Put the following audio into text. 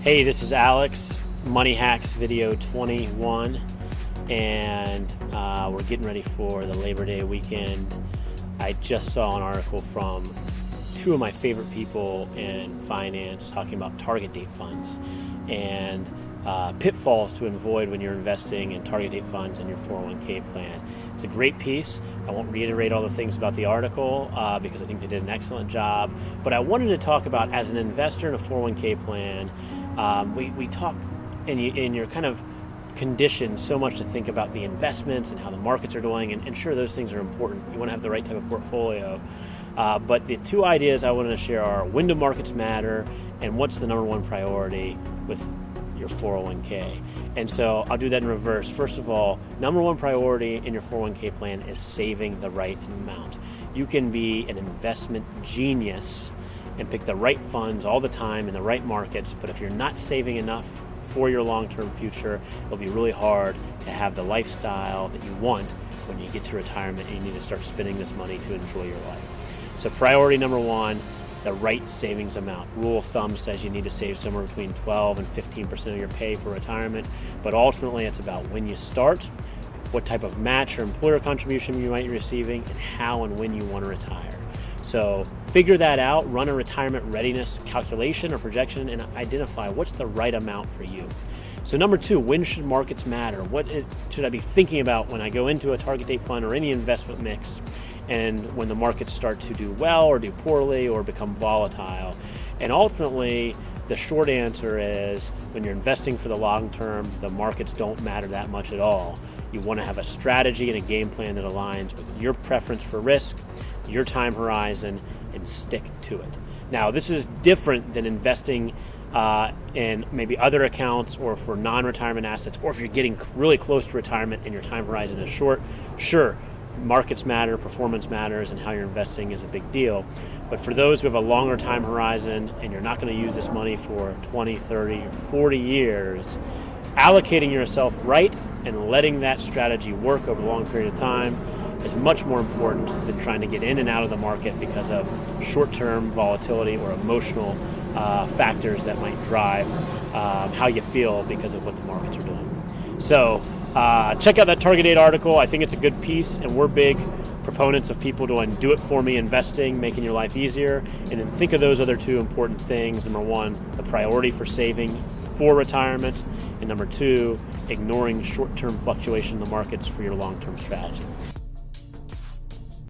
Hey, this is Alex, Money Hacks video 21, and we're getting ready for the Labor Day weekend. I just saw an article from two of my favorite people in finance talking about target date funds and pitfalls to avoid when you're investing in target date funds in your 401k plan. It's a great piece. I won't reiterate all the things about the article because I think they did an excellent job, but I wanted to talk about, as an investor in a 401k plan, we talk, and you're kind of conditioned so much to think about the investments and how the markets are doing, and sure, those things are important. You want to have the right type of portfolio. But the two ideas I wanted to share are when do markets matter and what's the number one priority with your 401k. And so I'll do that in reverse. First of all, number one priority in your 401k plan is saving the right amount. You can be an investment genius and pick the right funds all the time in the right markets, but if you're not saving enough for your long-term future, it'll be really hard to have the lifestyle that you want when you get to retirement and you need to start spending this money to enjoy your life. So priority number one, the right savings amount. Rule of thumb says you need to save somewhere between 12 and 15% of your pay for retirement, but ultimately it's about when you start, what type of match or employer contribution you might be receiving, and how and when you want to retire. So figure that out, run a retirement readiness calculation or projection, and identify what's the right amount for you. So number two, when should markets matter? What should I be thinking about when I go into a target date fund or any investment mix, and when the markets start to do well or do poorly or become volatile? And ultimately, the short answer is when you're investing for the long term, the markets don't matter that much at all. You want to have a strategy and a game plan that aligns with your preference for risk, your time horizon, and stick to it. Now, this is different than investing in maybe other accounts or for non-retirement assets, or if you're getting really close to retirement and your time horizon is short. Sure, markets matter, performance matters, and how you're investing is a big deal. But for those who have a longer time horizon and you're not going to use this money for 20, 30, or 40 years, allocating yourself right and letting that strategy work over a long period of time is much more important than trying to get in and out of the market because of short-term volatility or emotional factors that might drive how you feel because of what the markets are doing. So check out that Target Date article. I think it's a good piece, and we're big proponents of people doing do-it-for-me investing, making your life easier. And then think of those other two important things. Number one, the priority for saving for retirement, and number two, ignoring short-term fluctuation in the markets for your long-term strategy.